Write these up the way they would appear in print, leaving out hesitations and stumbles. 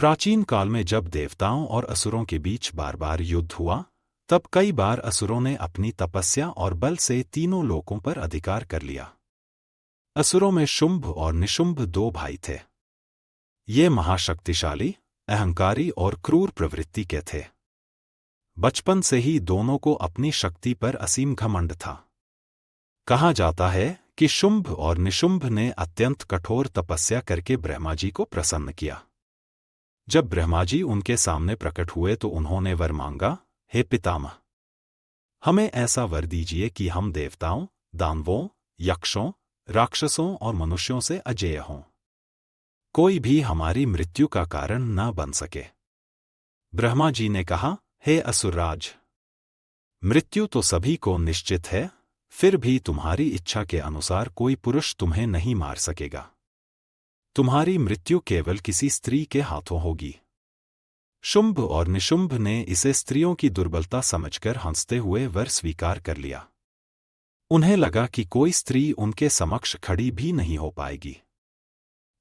प्राचीन काल में जब देवताओं और असुरों के बीच बार बार युद्ध हुआ, तब कई बार असुरों ने अपनी तपस्या और बल से तीनों लोकों पर अधिकार कर लिया। असुरों में शुंभ और निशुंभ दो भाई थे। ये महाशक्तिशाली, अहंकारी और क्रूर प्रवृत्ति के थे। बचपन से ही दोनों को अपनी शक्ति पर असीम घमंड था। कहा जाता है कि शुंभ और निशुंभ ने अत्यंत कठोर तपस्या करके ब्रह्मा जी को प्रसन्न किया। जब ब्रह्मा जी उनके सामने प्रकट हुए तो उन्होंने वर मांगा, हे पितामह, हमें ऐसा वर दीजिए कि हम देवताओं, दानवों, यक्षों, राक्षसों और मनुष्यों से अजेय हों। कोई भी हमारी मृत्यु का कारण न बन सके। ब्रह्मा जी ने कहा, हे असुरराज, मृत्यु तो सभी को निश्चित है, फिर भी तुम्हारी इच्छा के अनुसार कोई पुरुष तुम्हें नहीं मार सकेगा। तुम्हारी मृत्यु केवल किसी स्त्री के हाथों होगी। शुंभ और निशुंभ ने इसे स्त्रियों की दुर्बलता समझकर हंसते हुए वर स्वीकार कर लिया। उन्हें लगा कि कोई स्त्री उनके समक्ष खड़ी भी नहीं हो पाएगी।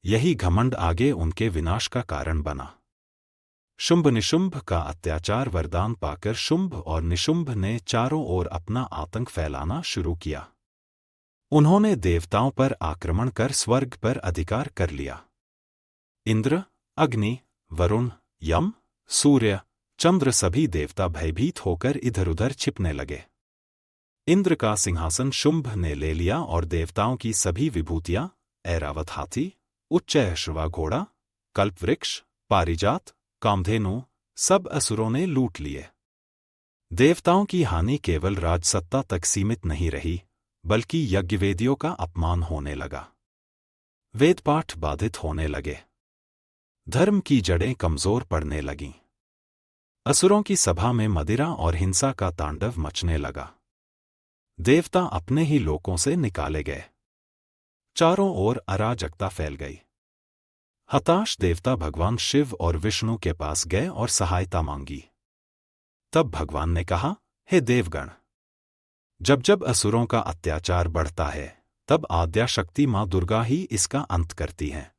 यही घमंड आगे उनके विनाश का कारण बना। शुंभ निशुंभ का अत्याचार वरदान पाकर शुंभ और निशुंभ ने चारों ओर अपना आतंक फैलाना शुरू किया। उन्होंने देवताओं पर आक्रमण कर स्वर्ग पर अधिकार कर लिया। इंद्र, अग्नि, वरुण, यम, सूर्य, चंद्र सभी देवता भयभीत होकर इधर-उधर छिपने लगे। इंद्र का सिंहासन शुंभ ने ले लिया और देवताओं की सभी विभूतियां, ऐरावत हाथी, उच्चैःश्रवा घोड़ा, कल्पवृक्ष, पारिजात, कामधेनु, सब असुरों ने लूट लिए। देवताओं की हानि केवल राजसत्ता तक सीमित नहीं रही, बल्कि यज्ञवेदियों का अपमान होने लगा। वेदपाठ बाधित होने लगे। धर्म की जड़ें कमजोर पड़ने लगीं। असुरों की सभा में मदिरा और हिंसा का तांडव मचने लगा। देवता अपने ही लोकों से निकाले गए। चारों ओर अराजकता फैल गई। हताश देवता भगवान शिव और विष्णु के पास गए और सहायता मांगी। तब भगवान ने कहा, हे देवगण, जब जब असुरों का अत्याचार बढ़ता है, तब आद्या शक्ति मां दुर्गा ही इसका अंत करती हैं।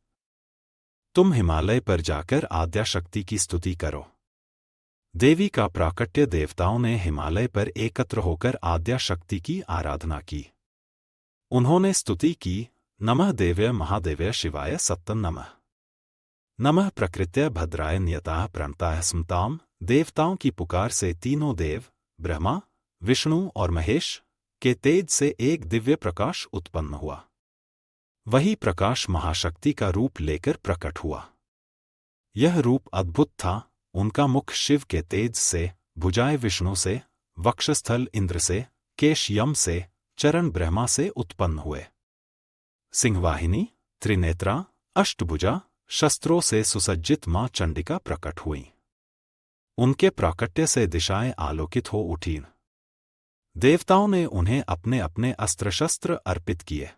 तुम हिमालय पर जाकर आद्या शक्ति की स्तुति करो। देवी का प्राकट्य देवताओं ने हिमालय पर एकत्र होकर आद्या शक्ति की आराधना की। उन्होंने स्तुति की, नमः देव्य महादेव्य शिवाय सत्तं नमः। नमः प्रकृत्य भद्राय नियताः प्रणताः स्मताम्। देवताओं की पुकार से तीनों देव, ब्रह्मा, विष्णु और महेश के तेज से एक दिव्य प्रकाश उत्पन्न हुआ। वही प्रकाश महाशक्ति का रूप लेकर प्रकट हुआ। यह रूप अद्भुत था। उनका मुख शिव के तेज से, भुजाएं विष्णु से, वक्षस्थल इंद्र से, केश यम से, चरण ब्रह्मा से उत्पन्न हुए। सिंहवाहिनी, त्रिनेत्रा, अष्टभुजा, शस्त्रों से सुसज्जित मां चंडिका प्रकट हुईं। उनके प्राकट्य से दिशाएं आलोकित हो उठीं। देवताओं ने उन्हें अपने अपने अस्त्र शस्त्र अर्पित किए।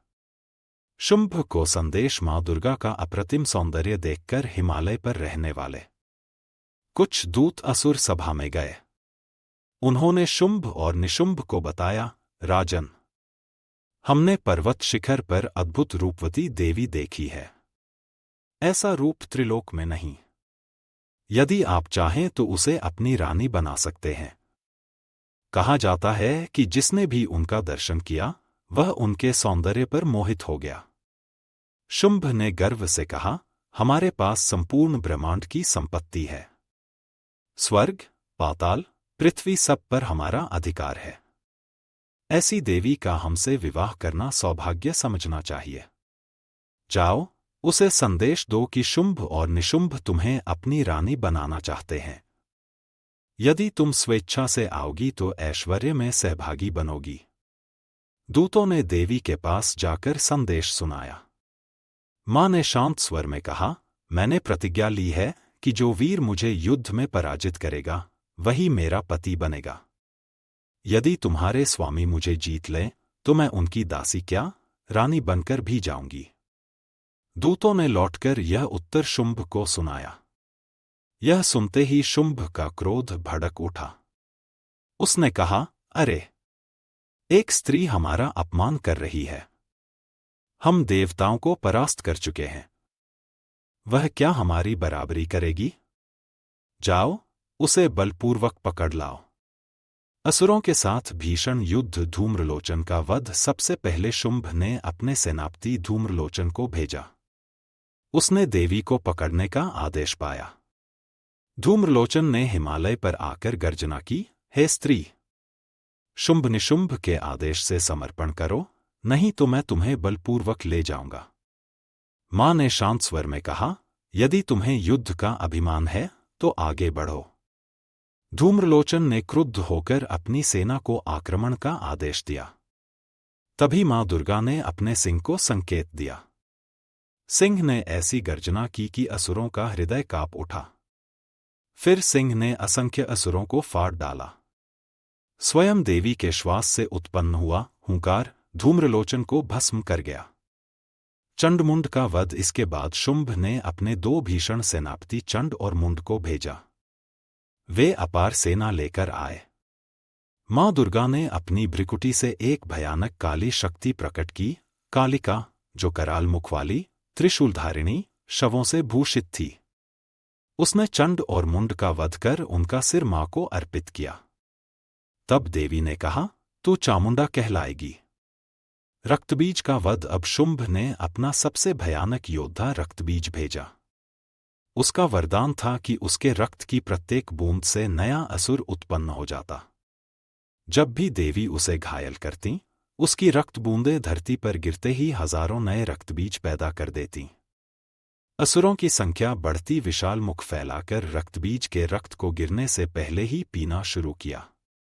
शुंभ को संदेश मां दुर्गा का अप्रतिम सौंदर्य देखकर हिमालय पर रहने वाले कुछ दूत असुर सभा में गए। उन्होंने शुंभ और निशुंभ को बताया, राजन, हमने पर्वत शिखर पर अद्भुत रूपवती देवी देखी है। ऐसा रूप त्रिलोक में नहीं। यदि आप चाहें तो उसे अपनी रानी बना सकते हैं। कहा जाता है कि जिसने भी उनका दर्शन किया, वह उनके सौंदर्य पर मोहित हो गया। शुंभ ने गर्व से कहा, हमारे पास संपूर्ण ब्रह्मांड की संपत्ति है। स्वर्ग, पाताल, पृथ्वी सब पर हमारा अधिकार है। ऐसी देवी का हमसे विवाह करना सौभाग्य समझना चाहिए। जाओ, उसे संदेश दो कि शुंभ और निशुंभ तुम्हें अपनी रानी बनाना चाहते हैं। यदि तुम स्वेच्छा से आओगी तो ऐश्वर्य में सहभागी बनोगी। दूतों ने देवी के पास जाकर संदेश सुनाया। मां ने शांत स्वर में कहा, मैंने प्रतिज्ञा ली है कि जो वीर मुझे युद्ध में पराजित करेगा, वही मेरा पति बनेगा। यदि तुम्हारे स्वामी मुझे जीत लें, तो मैं उनकी दासी क्या, रानी बनकर भी जाऊंगी। दूतों ने लौटकर यह उत्तर शुंभ को सुनाया। यह सुनते ही शुंभ का क्रोध भड़क उठा। उसने कहा, अरे, एक स्त्री हमारा अपमान कर रही है। हम देवताओं को परास्त कर चुके हैं। वह क्या हमारी बराबरी करेगी? जाओ, उसे बलपूर्वक पकड़ लाओ। असुरों के साथ भीषण युद्ध। धूम्रलोचन का वध। सबसे पहले शुंभ ने अपने सेनापति धूम्रलोचन को भेजा। उसने देवी को पकड़ने का आदेश पाया। धूम्रलोचन ने हिमालय पर आकर गर्जना की, हे स्त्री, शुंभ निशुंभ के आदेश से समर्पण करो, नहीं तो मैं तुम्हें बलपूर्वक ले जाऊंगा। मां ने शांत स्वर में कहा, यदि तुम्हें युद्ध का अभिमान है तो आगे बढ़ो। धूम्रलोचन ने क्रुद्ध होकर अपनी सेना को आक्रमण का आदेश दिया। तभी मां दुर्गा ने अपने सिंह को संकेत दिया। सिंह ने ऐसी गर्जना की कि असुरों का हृदय कांप उठा। फिर सिंह ने असंख्य असुरों को फाड़ डाला। स्वयं देवी के श्वास से उत्पन्न हुआ हुंकार धूम्रलोचन को भस्म कर गया। चंड-मुंड का वध। इसके बाद शुंभ ने अपने 2 भीषण सेनापति चंड और मुंड को भेजा। वे अपार सेना लेकर आए। मां दुर्गा ने अपनी भ्रिकुटी से एक भयानक काली शक्ति प्रकट की, कालिका, जो कराल मुख वाली, त्रिशूलधारिणी, शवों से भूषित थी। उसने चंड और मुंड का वध कर उनका सिर मां को अर्पित किया। तब देवी ने कहा, तू चामुंडा कहलाएगी। रक्तबीज का वध। अब शुंभ ने अपना सबसे भयानक योद्धा रक्तबीज भेजा। उसका वरदान था कि उसके रक्त की प्रत्येक बूंद से नया असुर उत्पन्न हो जाता। जब भी देवी उसे घायल करती, उसकी रक्त बूंदें धरती पर गिरते ही हजारों नए रक्तबीज पैदा कर देती। असुरों की संख्या बढ़ती, विशाल मुख फैलाकर रक्तबीज के रक्त को गिरने से पहले ही पीना शुरू किया।